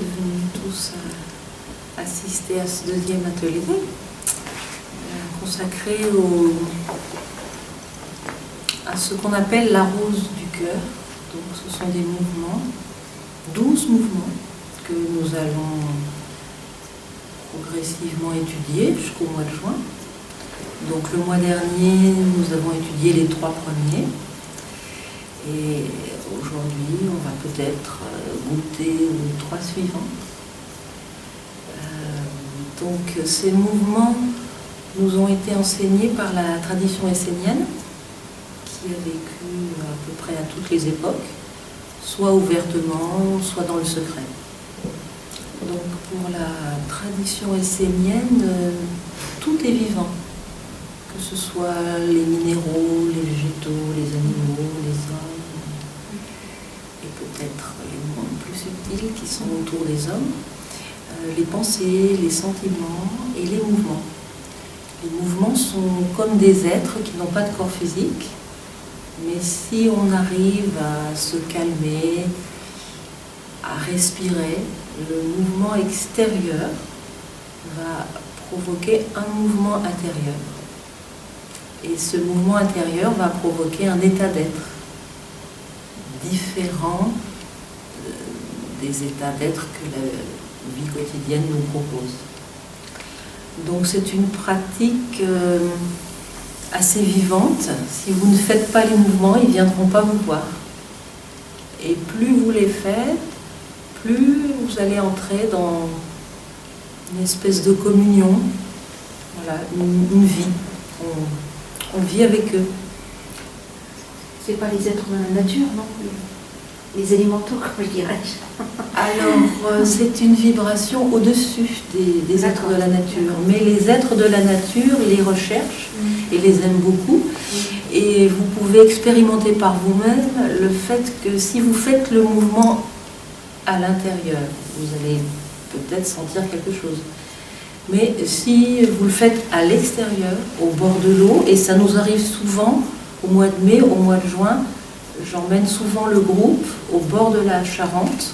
venus tous assister à ce deuxième atelier consacré à ce qu'on appelle la rose du cœur. Donc ce sont des mouvements, 12 mouvements que nous allons progressivement étudier jusqu'au mois de juin. Donc le mois dernier, nous avons étudié les 3 premiers. Et aujourd'hui, on va peut-être goûter aux 3 suivants. Donc ces mouvements nous ont été enseignés par la tradition essénienne, qui a vécu à peu près à toutes les époques, soit ouvertement, soit dans le secret. Donc pour la tradition essénienne, tout est vivant, que ce soit les minéraux, les végétaux, les animaux, les hommes, et peut-être les mondes plus subtils qui sont autour des hommes, les pensées, les sentiments et les mouvements. Les mouvements sont comme des êtres qui n'ont pas de corps physique, mais si on arrive à se calmer, à respirer, le mouvement extérieur va provoquer un mouvement intérieur. Et ce mouvement intérieur va provoquer un état d'être différent des états d'être que la vie quotidienne nous propose. Donc c'est une pratique assez vivante. Si vous ne faites pas les mouvements, ils ne viendront pas vous voir. Et plus vous les faites, plus vous allez entrer dans une espèce de communion, voilà, une vie. On vit avec eux. C'est pas les êtres de la nature, non? Les élémentaux, comme je dirais. Alors, c'est une vibration au-dessus des êtres de la nature. Mais les êtres de la nature les recherchent et les aiment beaucoup. Et vous pouvez expérimenter par vous-même le fait que si vous faites le mouvement à l'intérieur, vous allez peut-être sentir quelque chose. Mais si vous le faites à l'extérieur, au bord de l'eau, et ça nous arrive souvent au mois de mai, au mois de juin, j'emmène souvent le groupe au bord de la Charente.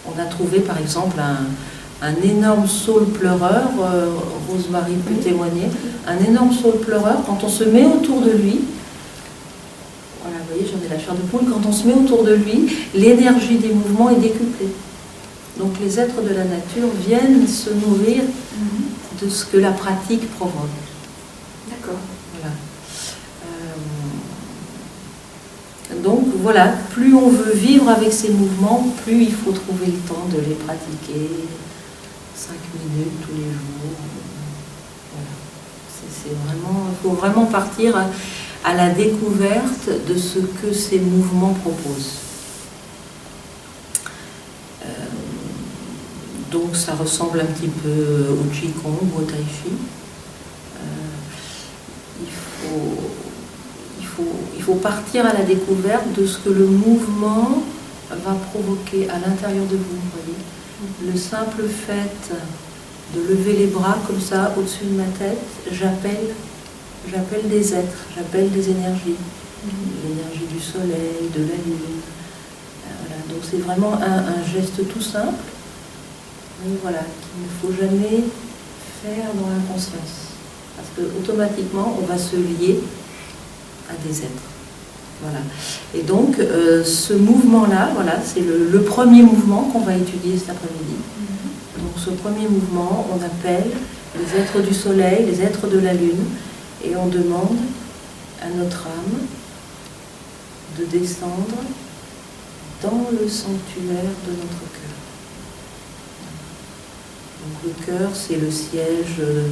On a trouvé par exemple un énorme saule pleureur, Rosemary peut témoigner, un énorme saule pleureur. Quand on se met autour de lui, voilà, vous voyez, j'en ai la chair de poule, quand on se met autour de lui, l'énergie des mouvements est décuplée. Donc les êtres de la nature viennent se nourrir de ce que la pratique provoque. D'accord. Voilà. Donc voilà, plus on veut vivre avec ces mouvements, plus il faut trouver le temps de les pratiquer, 5 minutes tous les jours. Voilà. Il faut vraiment partir à la découverte de ce que ces mouvements proposent. Donc ça ressemble un petit peu au Qigong ou au Tai Chi. Il faut partir à la découverte de ce que le mouvement va provoquer à l'intérieur de vous. Voyez. Le simple fait de lever les bras comme ça au-dessus de ma tête, j'appelle des êtres, j'appelle des énergies. L'énergie du soleil, de la lune. Voilà. Donc c'est vraiment un geste tout simple, mais voilà, qu'il ne faut jamais faire dans l'inconscience. Parce que automatiquement, on va se lier à des êtres. Voilà. Et donc, ce mouvement-là, voilà, c'est le premier mouvement qu'on va étudier cet après-midi. Donc, ce premier mouvement, on appelle les êtres du soleil, les êtres de la lune, et on demande à notre âme de descendre dans le sanctuaire de notre cœur. Donc, le cœur, c'est le siège de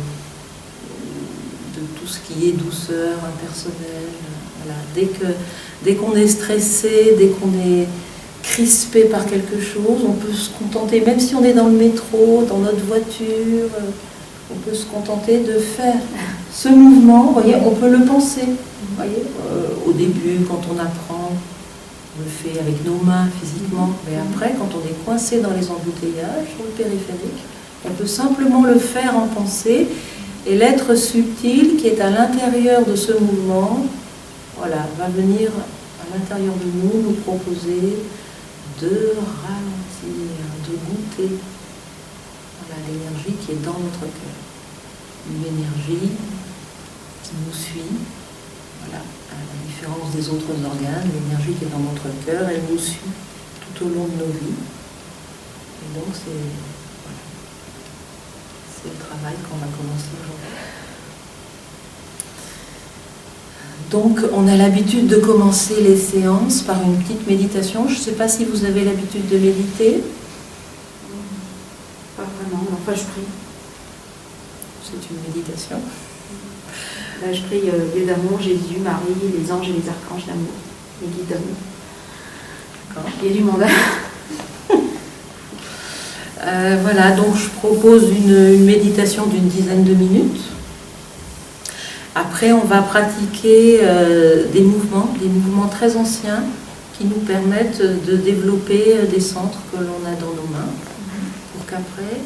tout ce qui est douceur, impersonnel. Voilà. Dès qu'on est stressé, dès qu'on est crispé par quelque chose, on peut se contenter, même si on est dans le métro, dans notre voiture, on peut se contenter de faire ce mouvement. Vous voyez, on peut le penser. Vous voyez, au début, quand on apprend, on le fait avec nos mains physiquement, mais après, quand on est coincé dans les embouteillages, sur le périphérique, on peut simplement le faire en pensée. Et l'être subtil qui est à l'intérieur de ce mouvement, voilà, va venir à l'intérieur de nous proposer de ralentir, de goûter l'énergie qui est dans notre cœur. Une énergie qui nous suit, à la différence des autres organes, l'énergie qui est dans notre cœur, elle nous suit tout au long de nos vies. Et donc c'est le travail qu'on va commencer aujourd'hui. Donc, on a l'habitude de commencer les séances par une petite méditation. Je ne sais pas si vous avez l'habitude de méditer. Pas vraiment, enfin je prie. C'est une méditation. Là, je prie Dieu d'amour, Jésus, Marie, les anges et les archanges d'amour, les guides d'amour. D'accord. Il y a du monde. Voilà, donc je propose une méditation d'une dizaine de minutes. Après, on va pratiquer des mouvements très anciens qui nous permettent de développer des centres que l'on a dans nos mains, pour qu'après,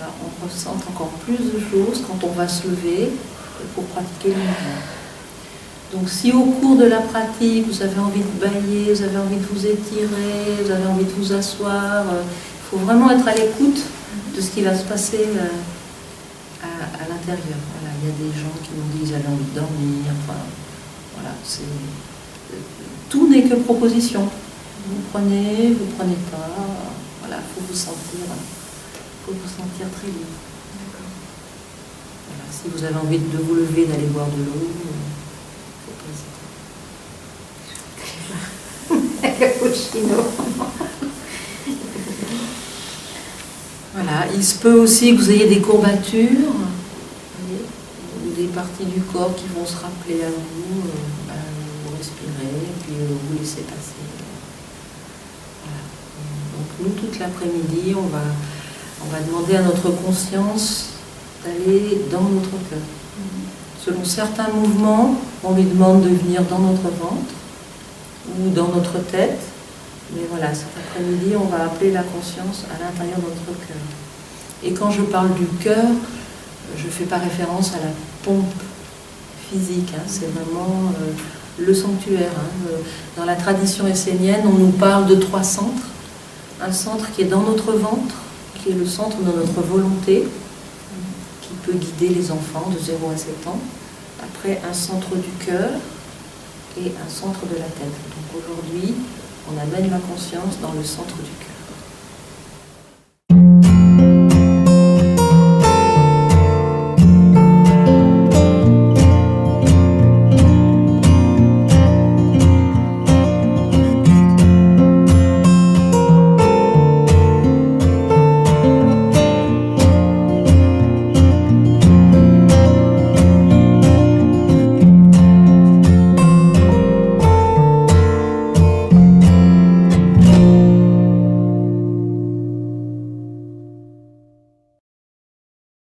on ressente encore plus de choses quand on va se lever pour pratiquer le mouvement. Donc si au cours de la pratique, vous avez envie de bailler, vous avez envie de vous étirer, vous avez envie de vous asseoir, il faut vraiment être à l'écoute de ce qui va se passer à l'intérieur. Voilà, il y a des gens qui nous disent qu'ils avaient envie de dormir. Enfin, voilà, tout n'est que proposition. Vous prenez pas. Voilà, il faut vous sentir très libre. Voilà, si vous avez envie de vous lever, d'aller boire de l'eau, Cappuccino. Voilà, il se peut aussi que vous ayez des courbatures, ou des parties du corps qui vont se rappeler à vous. Vous respirez, puis vous laissez passer. Voilà. Donc nous, toute l'après-midi, on va demander à notre conscience d'aller dans notre cœur. Selon certains mouvements, on lui demande de venir dans notre ventre ou dans notre tête. Mais voilà, cet après-midi, on va appeler la conscience à l'intérieur de notre cœur. Et quand je parle du cœur, je ne fais pas référence à la pompe physique. C'est vraiment le sanctuaire. Dans la tradition essénienne, on nous parle de 3 centres. Un centre qui est dans notre ventre, qui est le centre de notre volonté, qui peut guider les enfants de 0 à 7 ans. Après, un centre du cœur et un centre de la tête. Donc aujourd'hui, on amène la conscience dans le centre du cœur.